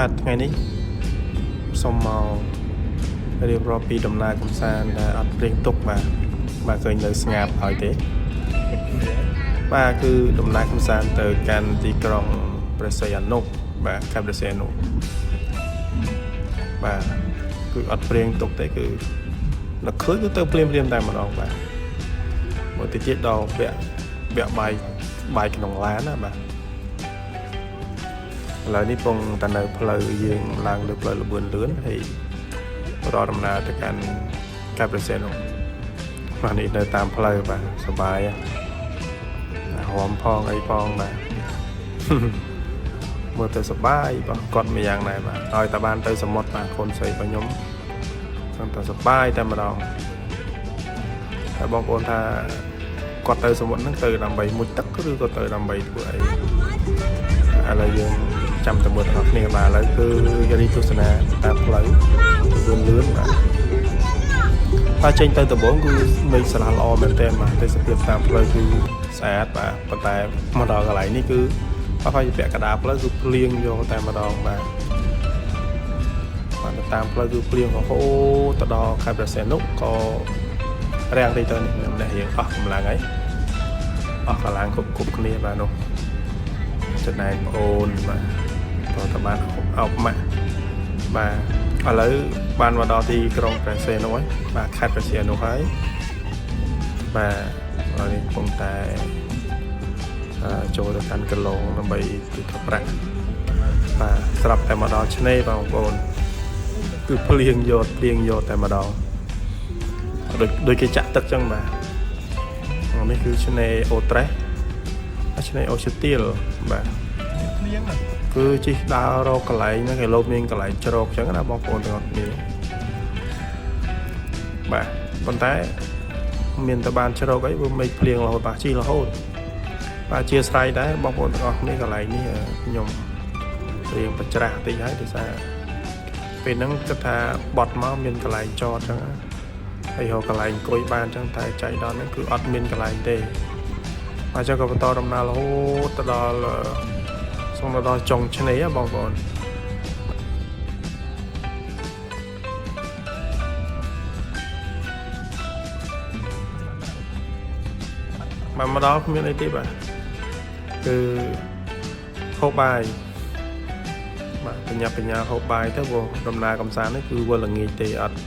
ថ្ងៃនេះសូមមករៀបរាប់ពីដំណើរកម្សាន្តដែលអត់ព្រៀងទុកបាទឃើញនៅស្ងាត់ហើយទេបាទគឺដំណើរកម្សាន្តទៅកាន់ទីក្រុងព្រះសីហនុបាទខេត្តព្រះសីហនុបាទគឺអត់ព្រៀងទុកទេគឺនៅឃើញគឺទៅភ្លាមតែម្ដងបាទមួយទៅទៀតដល់វគ្គបាយក្នុងឡានណាបាទឥឡូវនេះពងតែនៅផ្លូវយើងឡើងលើផ្លូវលបឿនលឿនហើយរកដំណើរទៅកាន់ខេត្តព្រះសីហនុបាទនេះនៅតាមផ្លូវបាទសប្បាយហមផងអីផងបាទមើលទៅសប្បាយបាទគាត់មួយយ៉ាងដែរបាទឲ្យតែបានទៅសមុទ្របាទកូនស្រីរបស់ខ្ញុំតែសប្បាយតែម្ដងហើយបងប្អូនថាគាត់ទៅសមុទ្រហ្នឹងទៅដើម្បីមុជទឹកឬក៏ទៅដើម្បីធ្វើអីឥឡូវយើងចាំតែមើលទាំងគ្នាបាទឥឡូវគឺរីទស្សនាតាមផ្លូវលឿនបាទចេញទៅដំបូងគឺមេឃស្រឡះល្អមែនទែនបាទទេសភាពតាមផ្លូវគឺស្អាតបាទប៉ុន្តែមកដល់កន្លែងនេះគឺបើឲ្យពាក់កណ្ដាលផ្លូវគឺភ្លៀងយកតែម្ដងបាទតាមផ្លូវគឺភ្លៀងរហូតទៅដល់ខេត្តព្រះសីហនុក៏រាំងទៅនេះម្នាក់រៀងអស់កម្លាំងហើយអស់កម្លាំងគ្រប់គ្នាបាទនោះចំណែកបងអូនបាទតើបានអោបម៉ាក់បាទឥឡូវបានមកដល់ទីក្រុងព្រះសីហនុហើយបាទខេត្តព្រះសីហនុហើយបាទឥឡូវនេះកំពុងតែចូលទៅកាន់កន្លងដើម្បីទូទាត់ប្រាក់បាទស្រាប់តែមកដល់ឆ្នេរបងប្អូនគឺភ្លៀងយកតែម្ដងដូចគេចាក់ទឹកចឹងបាទនេះគឺឆ្នេរអូត្រេសឆ្នេរអូឈើទាលបាទភ្លៀងគឺជិះដើររកកន្លែងហ្នឹងគេលោតមានកន្លែងជ្រកចឹងណាបងប្អូនទាំងអស់គ្នាបាទប៉ុន្តែមានតែបានជ្រកអីវាមិនភ្លៀងរហូតបាទជីរហូតបាទជាស្រ័យដែរបងប្អូនទាំងអស់គ្នាកន្លែងនេះខ្ញុំរៀងបច្រាស់តិចហើយដោយសារពេលហ្នឹងគិតថាបត់មកមានកន្លែងចតចឹងហើយរកកន្លែងអង្គុយបានចឹងតែចៃដល់ហ្នឹងគឺអត់មានកន្លែងទេបាទចឹងក៏បន្តដំណើររហូតទៅដល់ចុងឆ្នេរបងប្អូនមកដល់គ្មានអីទេបាទគឺហូបបាយបាទបញ្ញាហូបបាយទៅព្រោះដំណើរកំសាន្តនេះគឺវល់ល្ងាចទេអត់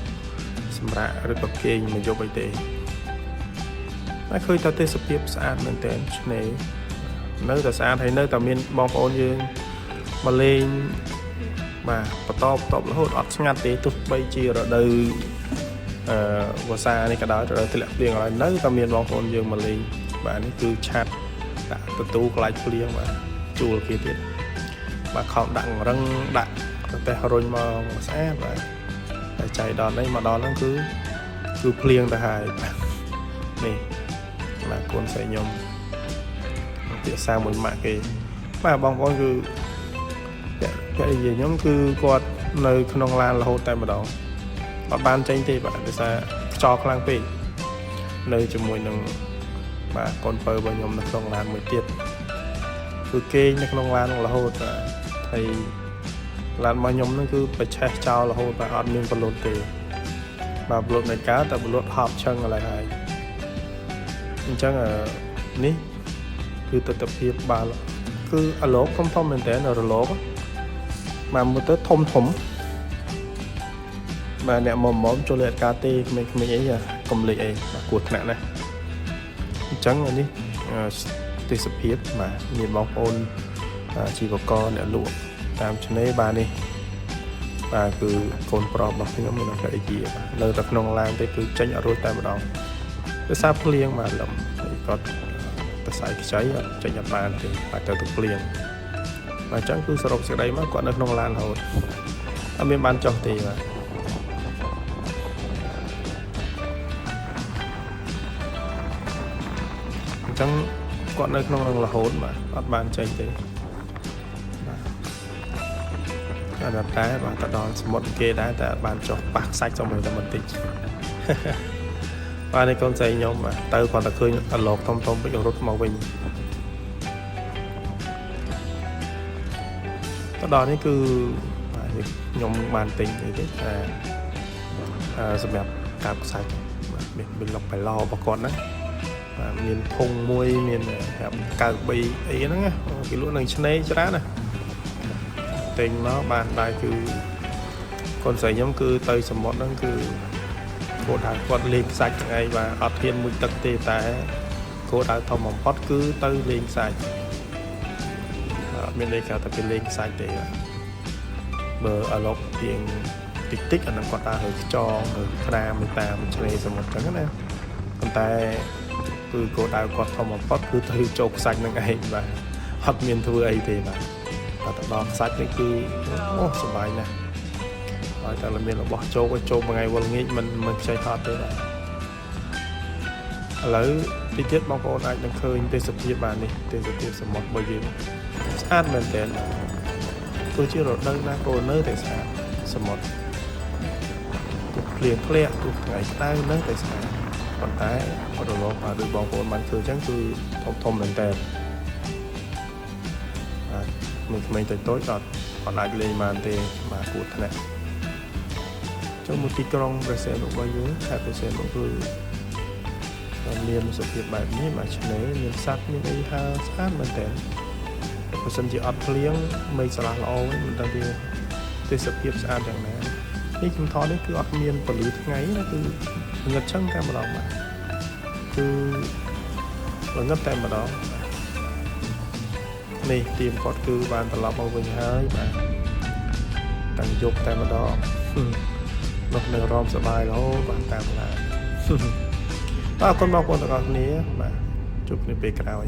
សម្រាប់ឬក៏គេងមកយប់អីទេតែឃើញថាទេសភាពស្អាតមែនទែនឆ្នេរនៅតែស្អាតហើយនៅតែមានបងប្អូនយើងមកលេងបាទបន្តរហូតអត់ស្ងាត់ទេទោះបីជារដូវវស្សានេះក៏ដោយរដូវធ្លាក់ភ្លៀងហើយនៅតែមានបងប្អូនយើងមកលេងបាទនេះគឺឆាត់ដាក់ទទួលខ្លាច់ភ្លៀងបាទជួលគេទៀតបាទខំដាក់រឹងដាក់តែរុញមកស្អាតបាទតែចៃដល់នេះមកដល់ហ្នឹងគឺភ្លៀងទៅហើយនេះបាទកូនស្រីខ្ញុំពាក្យសារមួយម៉ាក់គេបាទបងប្អូនគឺពាក្យនិយាយខ្ញុំគឺគាត់នៅក្នុងឡានរហូតតែម្ដងអត់បានចេញទេបាទដោយសារខ្យល់ខ្លាំងពេកនៅជាមួយនឹងបាទកូនពៅរបស់ខ្ញុំនៅក្នុងឡានមួយទៀតគឺគេងនៅក្នុងឡានរហូតបាទហើយឡានរបស់ខ្ញុំហ្នឹងគឺប្រឆេះចោលរហូតបាទអត់មានបលូតទេបាទបលូតមិនកើតតែបលូតហប់ឆឹងឥឡូវហើយអញ្ចឹងនេះគឺទស្សនភាពបាទគឺអាឡូកធំមែនតើរលកបាទមើលទៅធំបាទអ្នកមុំចូលលេខការទេក្មេងៗអីកុំលេខអីបាទគួរថ្នាក់ណាស់អញ្ចឹងនេះទេសភាពបាទមានបងប្អូនជីវករអ្នកលក់តាមឆ្នេរបាទនេះបាទគឺកូនប្រុសរបស់ខ្ញុំមានភរិយាបាទនៅតែក្នុងឡានទេគឺចេញអត់រួចតែម្ដងដោយសារភ្លៀងបាទលំហើយគាត់តែស្អែកខ្ចីអត់ចេញអត់បានទេបាទទៅភ្លៀងបាទអញ្ចឹងគឺសរុបសេចក្តីមកគាត់នៅក្នុងឡានរហូតអត់មានបានចុះទេបាទអញ្ចឹងគាត់នៅក្នុងនឹងរហូតបាទអត់បានចេញទេបាទតែបាទទៅដល់សមុទ្រគេដែរតែអត់បានចុះប៉ះខ្សាច់សម្រាប់តែបន្តិចបាទនេះកូនស្រីខ្ញុំបាទទៅគាត់តែឃើញអាឡូកធំពេករត់មកវិញទៅដល់នេះគឺ nhóm bàn tình thì thế sầm cạp sạch mình lọc phải lo bà con đấy miền thùng môi miền hẹp cà bì ấy đó nghe cái lúa này chân ấy cho này tình nó bàn đại cứ con sấy nhóm cứ tơi sầm mót nó cứ cô đã quật lên sạch ngay và ọt thiên mũi tật tê té cô đã thòng mỏng hót cứ tơi lên sạch bên đây cả tập lên sạch để bờ ở lộc tiền tích tích ở nằm còn ta hơi cho người ta mình ta mình chơi sầm mót trắng này còn ta cứ cô đã quật thòng mỏng hót cứ tơi chọc sạch ngay và hót miền thưa ấy thì mà tập đo sạch đấy cứ sờ bài này rồi ta là mình là bỏ trâu cái trâu mà ngày vừa nghĩ mình chơi hot đấy này lấy chi tiết bao con ai đang khơi tên sập tiệp bàn đi tên sập tiệp sập một bởi vì sát mình tên tôi chưa được đơn ra rồi nơi tại sao sập một liền clear tôi ngày ta nơi tại sao còn tái có đồ lót và được bao con mình khơi trắng tôi thông lần tên mình tới tối rồi còn lại lên màn tê mà cụt này trong một tí con percent độ bao nhiêu 2% độ cứ miền một số việc bàiนี้mà cho nên miền sát miền ấy ha sát mình tên percent chỉ ăn liếng mấy sả lá lò mình đang đi tới sự việc sát chẳng nàyนี่chúng thọ đấy cứ ăn miền quản lýทั้งไงนะคือเงินช่างกันมาแล้วมาคือเราเงินแต่มาแล้วนี่ทีมกอดคือบานตลอดมาวิ่งหายมาตั้งยกแต่มาดอกนกเนื้อรอมสบายแล้วบางตามมาคนบางคนตะกอนนี้มาจุดในเปกระดาษ